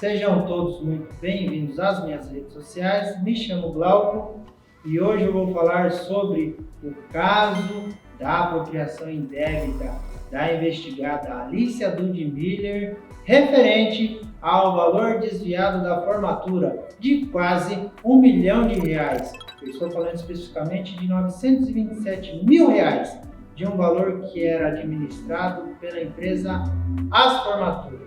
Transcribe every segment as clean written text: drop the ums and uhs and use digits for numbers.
Sejam todos muito bem-vindos às minhas redes sociais. Me chamo Glauco e hoje eu vou falar sobre o caso da apropriação indébita da investigada Alicia Dudmiller, referente ao valor desviado da formatura de quase R$1 milhão. Eu estou falando especificamente de R$927 mil, de um valor que era administrado pela empresa As Formaturas.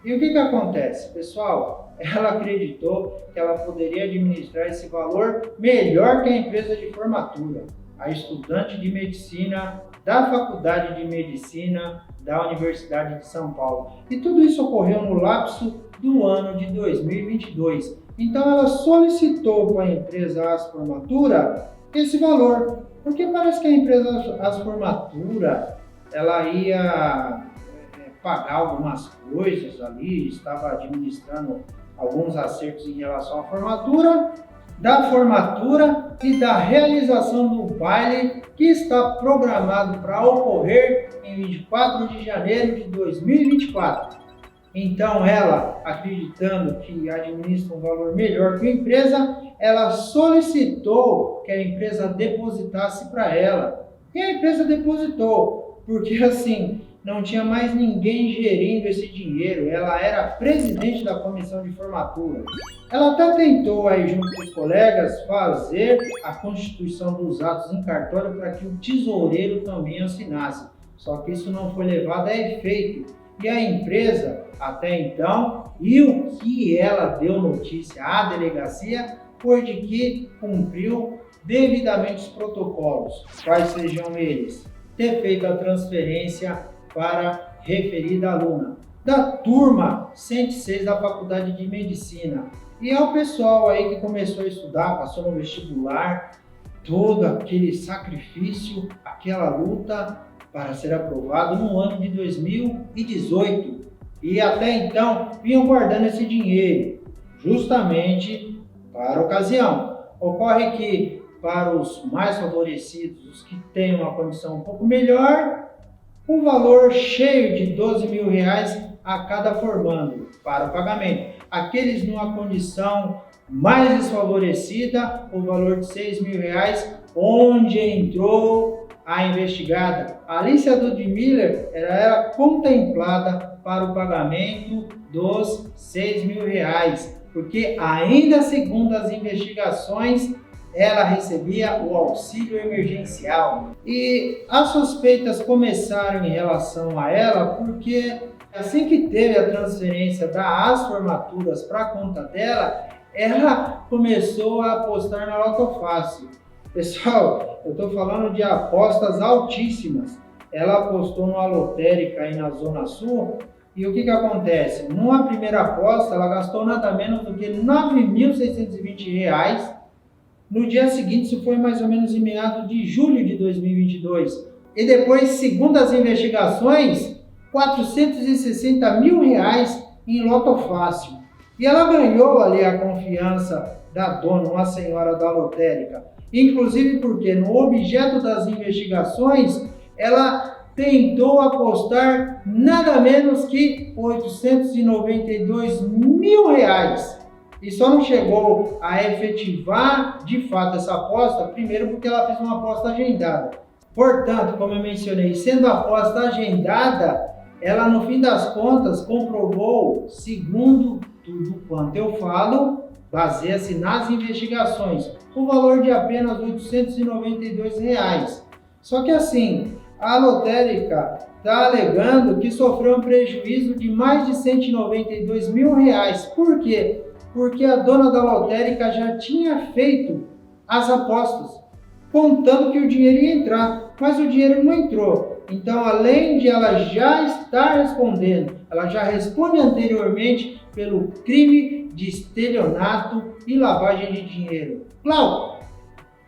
E o que acontece, pessoal? Ela acreditou que ela poderia administrar esse valor melhor que a empresa de formatura, a estudante de medicina da Faculdade de Medicina da Universidade de São Paulo. E tudo isso ocorreu no lapso do ano de 2022. Então ela solicitou para a empresa As Formatura esse valor, porque parece que a empresa As Formatura ela ia pagar algumas coisas ali, estava administrando alguns acertos em relação à formatura, da formatura e da realização do baile que está programado para ocorrer em 24 de janeiro de 2024. Então ela, acreditando que administra um valor melhor que a empresa, ela solicitou que a empresa depositasse para ela. E a empresa depositou, porque assim, não tinha mais ninguém gerindo esse dinheiro, ela era presidente da comissão de formatura. Ela até tentou, aí, junto com os colegas, fazer a constituição dos atos em cartório para que o tesoureiro também assinasse. Só que isso não foi levado a efeito. E a empresa, até então, e o que ela deu notícia à delegacia, foi de que cumpriu devidamente os protocolos. Quais sejam eles? Ter feito a transferência para a referida aluna da turma 106 da Faculdade de Medicina. E ao pessoal aí que começou a estudar, passou no vestibular, todo aquele sacrifício, aquela luta para ser aprovado no ano de 2018. E até então vinham guardando esse dinheiro, justamente para a ocasião. Ocorre que para os mais favorecidos, os que têm uma condição um pouco melhor, um valor cheio de R$12 mil a cada formando para o pagamento. Aqueles numa condição mais desfavorecida, o valor de R$6 mil, onde entrou a investigada Alicia Dudmiller, era contemplada para o pagamento dos R$6 mil, porque ainda segundo as investigações, ela recebia o auxílio emergencial. E as suspeitas começaram em relação a ela porque assim que teve a transferência das formaturas para a conta dela, ela começou a apostar na Loto Fácil. Pessoal, eu estou falando de apostas altíssimas. Ela apostou numa lotérica aí na Zona Sul. E o que acontece? Numa primeira aposta, ela gastou nada menos do que R$ 9.620. No dia seguinte, isso foi mais ou menos em meados de julho de 2022. E depois, segundo as investigações, R$460 mil em Loto Fácil. E ela ganhou ali a confiança da dona, uma senhora da lotérica. Inclusive porque no objeto das investigações, ela tentou apostar nada menos que R$892 mil. E só não chegou a efetivar de fato essa aposta, primeiro porque ela fez uma aposta agendada. Portanto, como eu mencionei, sendo a aposta agendada, ela no fim das contas comprovou, segundo tudo quanto eu falo, baseia-se nas investigações, o valor de apenas R$892. Só que assim, a lotérica está alegando que sofreu um prejuízo de mais de R$192 mil. Por quê? Porque a dona da lotérica já tinha feito as apostas, contando que o dinheiro ia entrar, mas o dinheiro não entrou. Então, além de ela já estar respondendo, ela já responde anteriormente pelo crime de estelionato e lavagem de dinheiro. Glauco,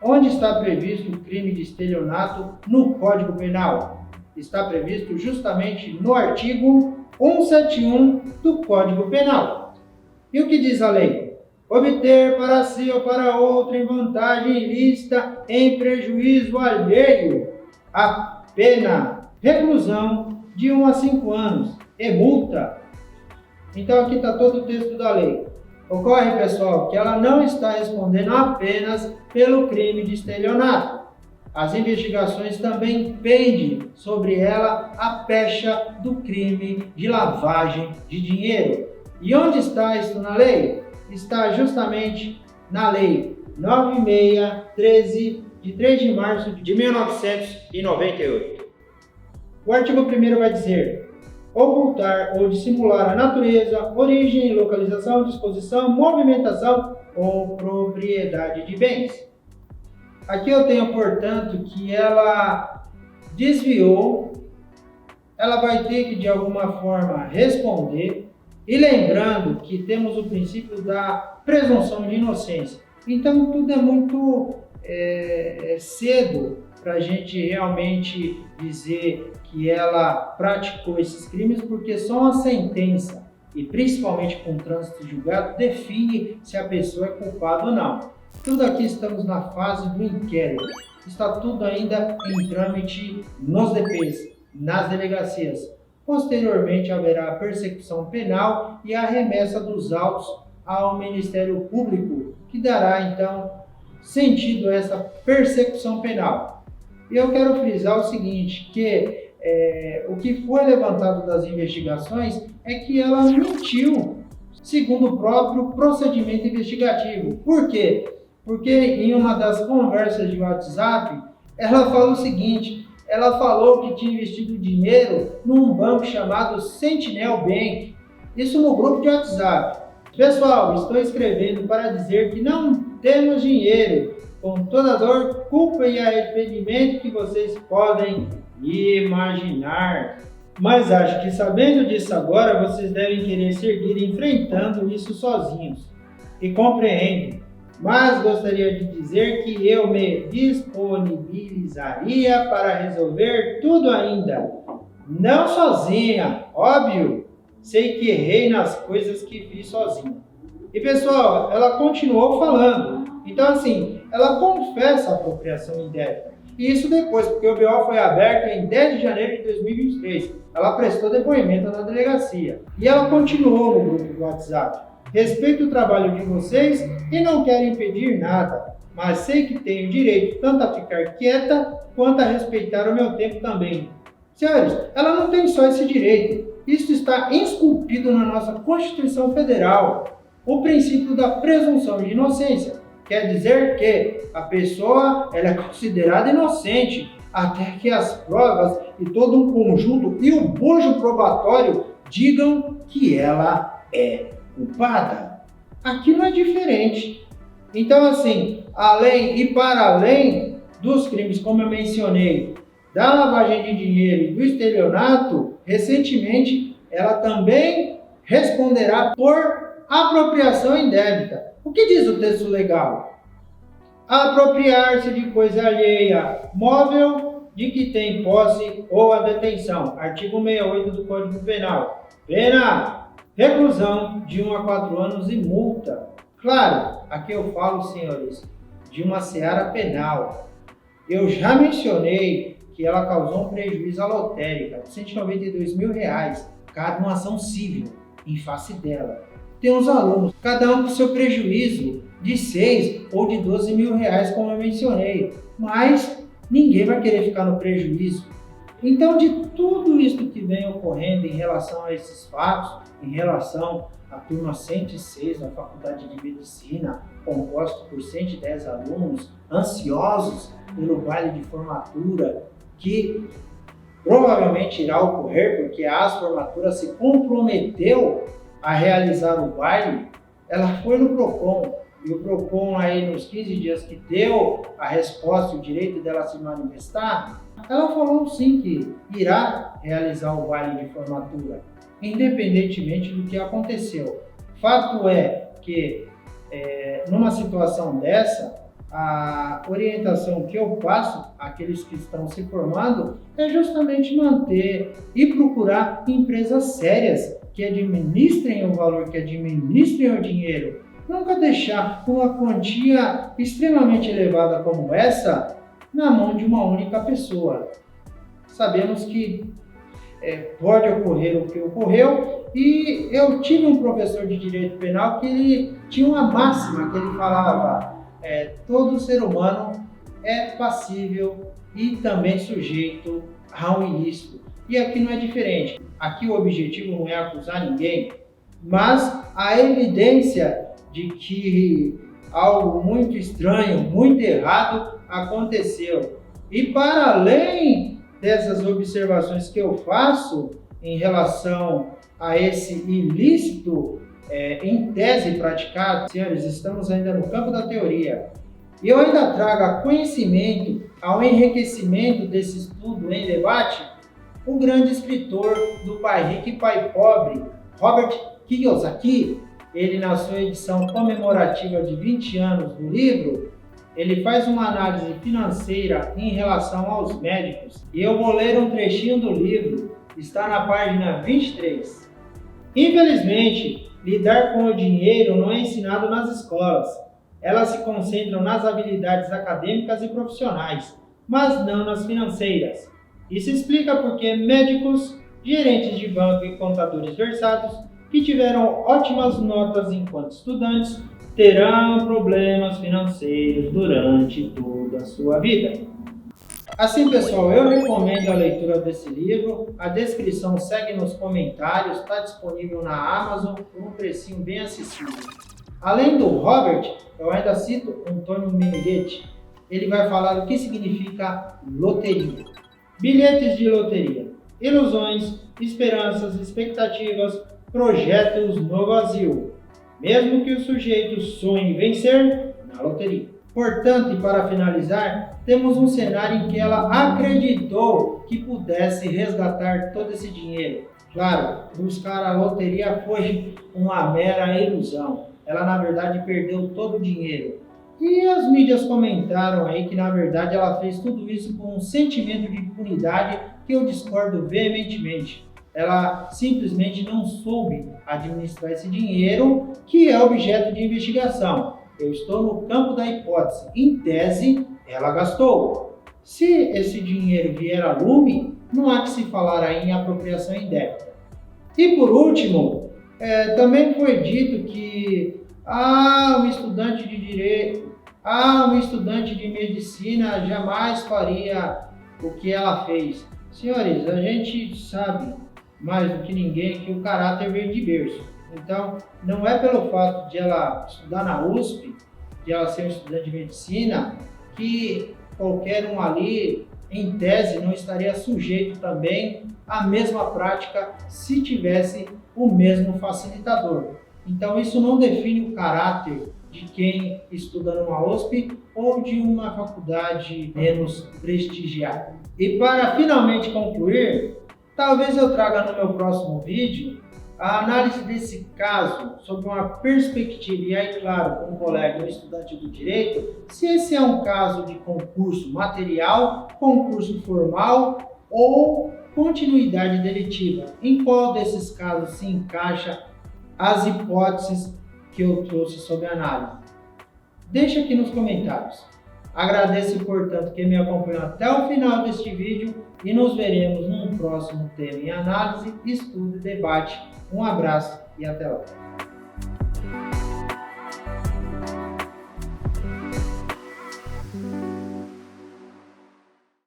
onde está previsto o crime de estelionato no Código Penal? Está previsto justamente no artigo 171 do Código Penal. E o que diz a lei? Obter para si ou para outro em vantagem ilícita em prejuízo alheio, a pena reclusão de 1 a 5 anos e multa. Então aqui está todo o texto da lei. Ocorre, pessoal, que ela não está respondendo apenas pelo crime de estelionato. As investigações também pendem sobre ela a pecha do crime de lavagem de dinheiro. E onde está isso na lei? Está justamente na Lei 9613, de 3 de março de 1998. O artigo 1º vai dizer: ocultar ou dissimular a natureza, origem, localização, disposição, movimentação ou propriedade de bens. Aqui eu tenho, portanto, que ela desviou, ela vai ter que de alguma forma responder, e lembrando que temos o princípio da presunção de inocência. Então tudo é muito cedo para a gente realmente dizer que ela praticou esses crimes, porque só uma sentença, e principalmente com trânsito julgado, define se a pessoa é culpada ou não. Tudo aqui estamos na fase do inquérito, está tudo ainda em trâmite nos DPs, nas delegacias. Posteriormente haverá a persecução penal e a remessa dos autos ao Ministério Público, que dará então sentido a essa persecução penal. E eu quero frisar o seguinte, que o que foi levantado das investigações é que ela mentiu, segundo o próprio procedimento investigativo. Por quê? Porque em uma das conversas de WhatsApp, ela fala o seguinte: ela falou que tinha investido dinheiro num banco chamado Sentinel Bank, isso no grupo de WhatsApp. Pessoal, estou escrevendo para dizer que não temos dinheiro, com toda a dor, culpa e arrependimento que vocês podem imaginar. Mas acho que sabendo disso agora, vocês devem querer seguir enfrentando isso sozinhos. E compreendem. Mas gostaria de dizer que eu me disponibilizaria para resolver tudo ainda. Não sozinha, óbvio. Sei que errei nas coisas que fiz sozinha. E pessoal, ela continuou falando. Então assim, ela confessa a apropriação indébita. E isso depois, porque o BO foi aberto em 10 de janeiro de 2023. Ela prestou depoimento na delegacia. E ela continuou no grupo do WhatsApp. Respeito o trabalho de vocês e não quero impedir nada, mas sei que tenho direito tanto a ficar quieta quanto a respeitar o meu tempo também. Senhores, ela não tem só esse direito, isso está esculpido na nossa Constituição Federal, o princípio da presunção de inocência. Quer dizer que a pessoa ela é considerada inocente até que as provas e todo um conjunto e o bojo probatório digam que ela é culpada. Aqui não é diferente. Então, assim, além e para além dos crimes, como eu mencionei, da lavagem de dinheiro e do estelionato, recentemente ela também responderá por apropriação indébita. O que diz o texto legal? Apropriar-se de coisa alheia, móvel de que tem posse ou a detenção. Artigo 68 do Código Penal. Pena: reclusão de 1 a 4 anos e multa. Claro, aqui eu falo, senhores, de uma seara penal. Eu já mencionei que ela causou um prejuízo à lotérica de R$192 mil, cabe uma ação civil em face dela. Tem os alunos, cada um com seu prejuízo de 6 ou de 12 mil reais, como eu mencionei, mas ninguém vai querer ficar no prejuízo. Então, de tudo isso que vem ocorrendo em relação a esses fatos, em relação à turma 106 da Faculdade de Medicina, composto por 110 alunos ansiosos pelo baile de formatura, que provavelmente irá ocorrer porque a AS Formatura se comprometeu a realizar o baile, ela foi no PROCON, e o PROCON aí nos 15 dias que deu a resposta e o direito dela se manifestar, ela falou sim que irá realizar o baile de formatura, independentemente do que aconteceu. Fato é que numa situação dessa, a orientação que eu passo àqueles que estão se formando é justamente manter e procurar empresas sérias que administrem o valor, que administrem o dinheiro. Nunca deixar uma quantia extremamente elevada como essa na mão de uma única pessoa. Sabemos que pode ocorrer o que ocorreu. E eu tive um professor de direito penal que ele tinha uma máxima que ele falava: todo ser humano é passível e também sujeito a um ilícito. E aqui não é diferente. Aqui o objetivo não é acusar ninguém, mas a evidência de que algo muito estranho, muito errado aconteceu. E para além dessas observações que eu faço em relação a esse ilícito em tese praticado, senhores, estamos ainda no campo da teoria. E eu ainda trago a conhecimento, ao enriquecimento desse estudo em debate, o grande escritor do Pai Rico e Pai Pobre, Robert Kiyosaki. Ele, na sua edição comemorativa de 20 anos do livro, ele faz uma análise financeira em relação aos médicos. E eu vou ler um trechinho do livro, está na página 23. Infelizmente, lidar com o dinheiro não é ensinado nas escolas. Elas se concentram nas habilidades acadêmicas e profissionais, mas não nas financeiras. Isso explica porque médicos, gerentes de banco e contadores versados, que tiveram ótimas notas enquanto estudantes, terão problemas financeiros durante toda a sua vida. Assim, pessoal, eu recomendo a leitura desse livro. A descrição segue nos comentários, está disponível na Amazon por um precinho bem acessível. Além do Robert, eu ainda cito Antônio Meneghetti. Ele vai falar o que significa loteria. Bilhetes de loteria, ilusões, esperanças, expectativas, projetos no vazio, mesmo que o sujeito sonhe vencer na loteria. Portanto, e para finalizar, temos um cenário em que ela acreditou que pudesse resgatar todo esse dinheiro. Claro, buscar a loteria foi uma mera ilusão. Ela, na verdade, perdeu todo o dinheiro. E as mídias comentaram aí que, na verdade, ela fez tudo isso com um sentimento de impunidade que eu discordo veementemente. Ela simplesmente não soube administrar esse dinheiro, que é objeto de investigação. Eu estou no campo da hipótese. Em tese, ela gastou. Se esse dinheiro vier a lume, não há que se falar aí em apropriação indébita. E por último, também foi dito que um estudante de direito, um estudante de medicina jamais faria o que ela fez. Senhores, a gente sabe mais do que ninguém que o caráter veio de berço. Então, não é pelo fato de ela estudar na USP, de ela ser um estudante de medicina, que qualquer um ali, em tese, não estaria sujeito também à mesma prática se tivesse o mesmo facilitador. Então, isso não define o caráter de quem estuda numa USP ou de uma faculdade menos prestigiada. E para finalmente concluir, talvez eu traga no meu próximo vídeo a análise desse caso sob uma perspectiva, e aí, claro, com um colega, um estudante do direito, se esse é um caso de concurso material, concurso formal ou continuidade deletiva. Em qual desses casos se encaixa as hipóteses que eu trouxe sobre análise? Deixa aqui nos comentários. Agradeço, portanto, quem me acompanhou até o final deste vídeo e nos veremos num próximo tema em análise, estudo e debate. Um abraço e até lá.